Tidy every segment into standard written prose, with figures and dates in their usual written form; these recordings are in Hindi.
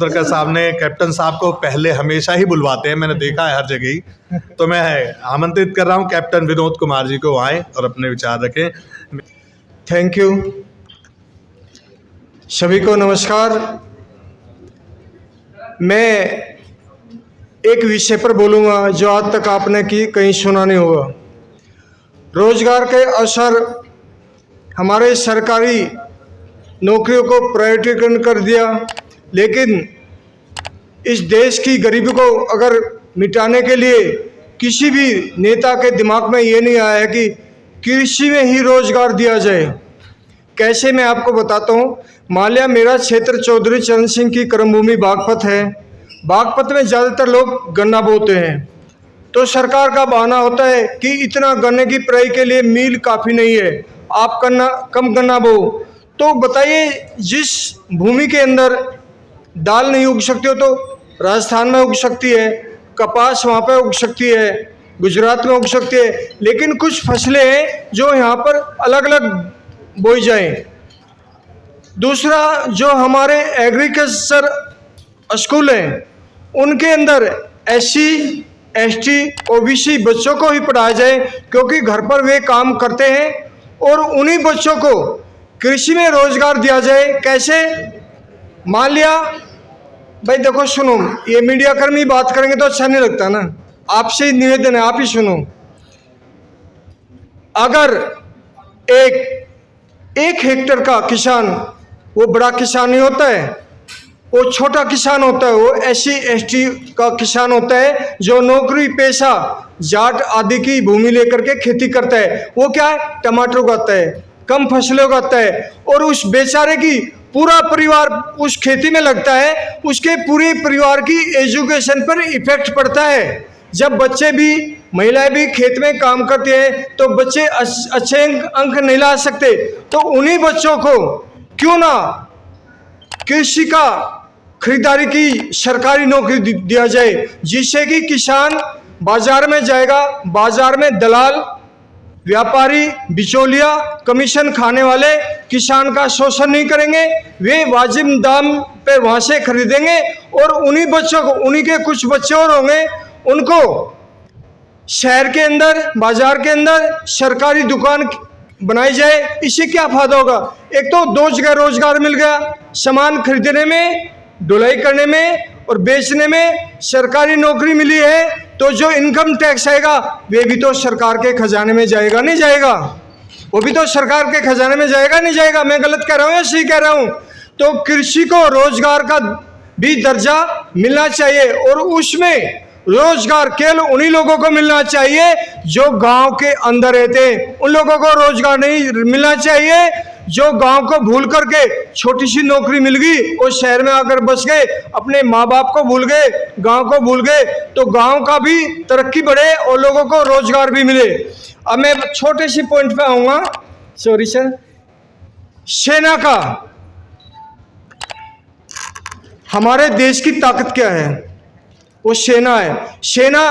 दरगाह साहब ने कैप्टन साहब को पहले हमेशा ही बुलवाते हैं, मैंने देखा है हर जगह ही। तो मैं आमंत्रित कर रहा हूं कैप्टन विनोद कुमार जी को आए और अपने विचार रखें। Thank you. सभी को नमस्कार। मैं एक विषय पर बोलूँगा जो आज तक आपने कहीं सुना नहीं होगा। रोजगार के अवसर हमारे सरकारी नौकरियों को प्राइवेटीकरण कर दिया, लेकिन इस देश की गरीबी को अगर मिटाने के लिए किसी भी नेता के दिमाग में ये नहीं आया है कि कृषि में ही रोजगार दिया जाए। कैसे, मैं आपको बताता हूँ। मान लिया मेरा क्षेत्र चौधरी चरण सिंह की कर्मभूमि बागपत है। बागपत में ज़्यादातर लोग गन्ना बोते हैं, तो सरकार का बहाना होता है कि इतना गन्ने की पेराई के लिए मील काफ़ी नहीं है, आप कम गन्ना बो। तो बताइए, जिस भूमि के अंदर दाल नहीं उग सकती हो तो राजस्थान में उग सकती है, कपास वहाँ पे उग सकती है, गुजरात में उग सकती है, लेकिन कुछ फसलें हैं जो यहाँ पर अलग अलग बोई जाएं। दूसरा, जो हमारे एग्रीकल्चर स्कूल हैं उनके अंदर SC ST OBC बच्चों को ही पढ़ाया जाए, क्योंकि घर पर वे काम करते हैं, और उन्हीं बच्चों को कृषि में रोजगार दिया जाए। कैसे, मान लिया भाई देखो, सुनो, ये मीडिया कर्मी बात करेंगे तो अच्छा नहीं लगता ना, आपसे निवेदन है, आप ही सुनो। अगर एक हेक्टेयर का किसान, वो बड़ा किसान नहीं होता है, वो छोटा किसान होता है, वो SC ST का किसान होता है जो नौकरी पेशा जाट आदि की भूमि लेकर के खेती करता है। वो क्या है, टमाटर उगाता है, कम फसलें उगाता है, और उस बेचारे की पूरा परिवार उस खेती में लगता है, उसके पूरे परिवार की एजुकेशन पर इफेक्ट पड़ता है। जब बच्चे भी, महिलाएं भी खेत में काम करते हैं तो बच्चे अच्छे अंक नहीं ला सकते, तो उन्हीं बच्चों को क्यों ना कृषि का खरीदारी की सरकारी नौकरी दिया जाए, जिससे कि किसान बाजार में जाएगा, बाजार में दलाल, व्यापारी, बिचौलिया, कमीशन खाने वाले किसान का शोषण नहीं करेंगे, वे वाजिब दाम पे वहाँ से खरीदेंगे, और उन्हीं बच्चों को, उन्हीं के कुछ बच्चे और होंगे, उनको शहर के अंदर, बाजार के अंदर सरकारी दुकान बनाई जाए। इससे क्या फायदा होगा, एक तो 2 जगह रोजगार मिल गया, सामान खरीदने में, ढुलाई करने में और बेचने में सरकारी नौकरी मिली है, तो जो इनकम टैक्स आएगा वे भी तो सरकार के खजाने में जाएगा, नहीं जाएगा? वो भी तो सरकार के खजाने में जाएगा, नहीं जाएगा? मैं गलत कह रहा हूँ या सही कह रहा हूँ? तो कृषि को रोजगार का भी दर्जा मिलना चाहिए, और उसमें रोजगार केवल उन्हीं लोगों को मिलना चाहिए जो गांव के अंदर रहते हैं। उन लोगों को रोजगार नहीं मिलना चाहिए जो गांव को भूल करके छोटी सी नौकरी मिल गई और शहर में आकर बस गए, अपने माँ बाप को भूल गए, गांव को भूल गए, तो गांव का भी तरक्की बढ़े और लोगों को रोजगार भी मिले। अब मैं छोटे सी पॉइंट पे आऊंगा, सॉरी सर। सेना का, हमारे देश की ताकत क्या है? वो सेना है। सेना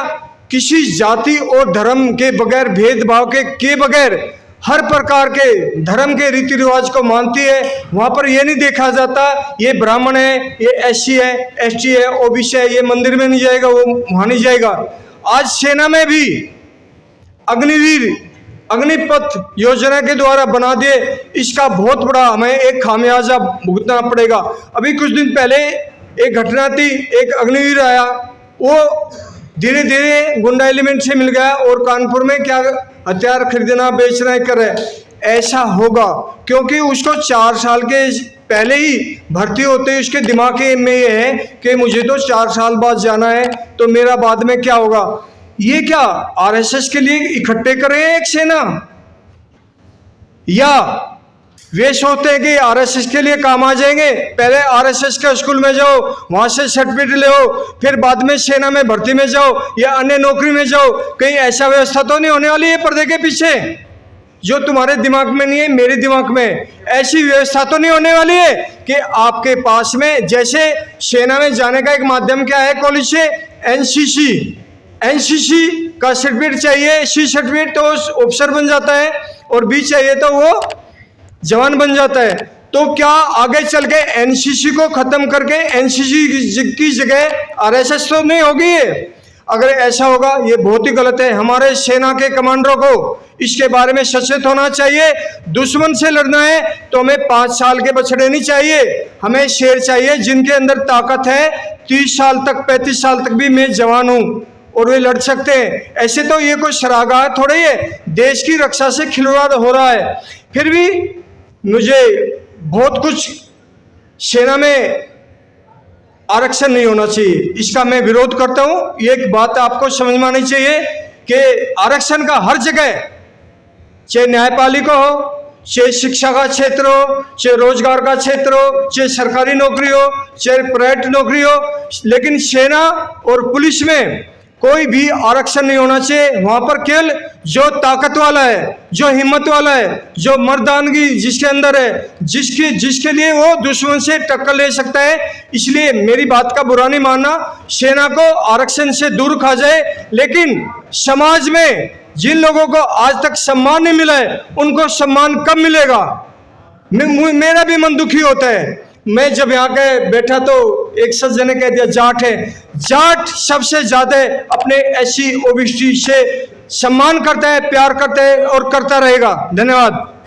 किसी जाति और धर्म के बगैर, भेदभाव के बगैर हर प्रकार के धर्म के रीति रिवाज को मानती है। वहाँ पर ये नहीं देखा जाता ये ब्राह्मण है, ये SC है, ST है, OBC है, ये मंदिर में नहीं जाएगा, वो वहाँ नहीं जाएगा। आज सेना में भी अग्निवीर, अग्निपथ योजना के द्वारा बना दिए, इसका बहुत बड़ा हमें एक खामियाजा भुगतना पड़ेगा। अभी कुछ दिन पहले एक घटना थी, एक अग्निवीर आया, वो धीरे धीरे गुंडा एलिमेंट से मिल गया और कानपुर में क्या हथियार खरीदना, बेचना कर रहा है। ऐसा होगा क्योंकि उसको 4 साल के पहले ही भर्ती होते ही उसके दिमाग में ये है कि मुझे तो 4 साल बाद जाना है, तो मेरा बाद में क्या होगा। ये क्या RSS के लिए इकट्ठे कर रहे हैं एक सेना, या वे सोचते हैं कि RSS के लिए काम आ जाएंगे? पहले RSS के स्कूल में जाओ, वहां से सर्टिफिकेट ले आओ, फिर बाद में सेना में भर्ती में जाओ या अन्य नौकरी में जाओ। कहीं ऐसा व्यवस्था तो नहीं होने वाली है पर्दे के पीछे जो तुम्हारे दिमाग में नहीं है, मेरे दिमाग में? ऐसी व्यवस्था तो नहीं होने वाली है कि आपके पास में, जैसे सेना में जाने का एक माध्यम क्या है कॉलेज से, NCC का सर्टिफिकेट चाहिए, C सर्टिफिकेट तो ऑफिसर बन जाता है, और B चाहिए तो वो जवान बन जाता है। तो क्या आगे चल के एनसीसी को खत्म करके एनसीसी की जगह आरएसएस तो नहीं होगी ये? अगर ऐसा होगा ये बहुत ही गलत है। हमारे सेना के कमांडरों को इसके बारे में सचेत होना चाहिए। दुश्मन से लड़ना है तो हमें 5 साल के बछड़े नहीं चाहिए, हमें शेर चाहिए जिनके अंदर ताकत है। 30 साल तक 35 साल तक भी मैं जवान हूं और वे लड़ सकते हैं। ऐसे तो ये कोई शरागा थोड़ा ही है, देश की रक्षा से खिलवाड़ हो रहा है। फिर भी मुझे बहुत कुछ सेना में आरक्षण नहीं होना चाहिए, इसका मैं विरोध करता हूं। एक बात आपको समझ में आनी चाहिए कि आरक्षण का हर जगह, चाहे न्यायपालिका हो, चाहे शिक्षा का क्षेत्र हो, चाहे रोजगार का क्षेत्र हो, चाहे सरकारी नौकरी हो, चाहे प्राइवेट नौकरी हो, लेकिन सेना और पुलिस में कोई भी आरक्षण नहीं होना चाहिए। वहां पर केवल जो ताकत वाला है, जो हिम्मत वाला है, जो मर्दानगी जिसके अंदर है, जिसके लिए वो दुश्मन से टक्कर ले सकता है। इसलिए मेरी बात का बुरा नहीं मानना, सेना को आरक्षण से दूर रखा जाए, लेकिन समाज में जिन लोगों को आज तक सम्मान नहीं मिला है उनको सम्मान कब मिलेगा? मेरा भी मन दुखी होता है। मैं जब यहाँ के बैठा तो एक सज्जन ने कह दिया जाट है। जाट सबसे ज्यादा अपने एससी ओबीसी से सम्मान करता है, प्यार करता है और करता रहेगा। धन्यवाद।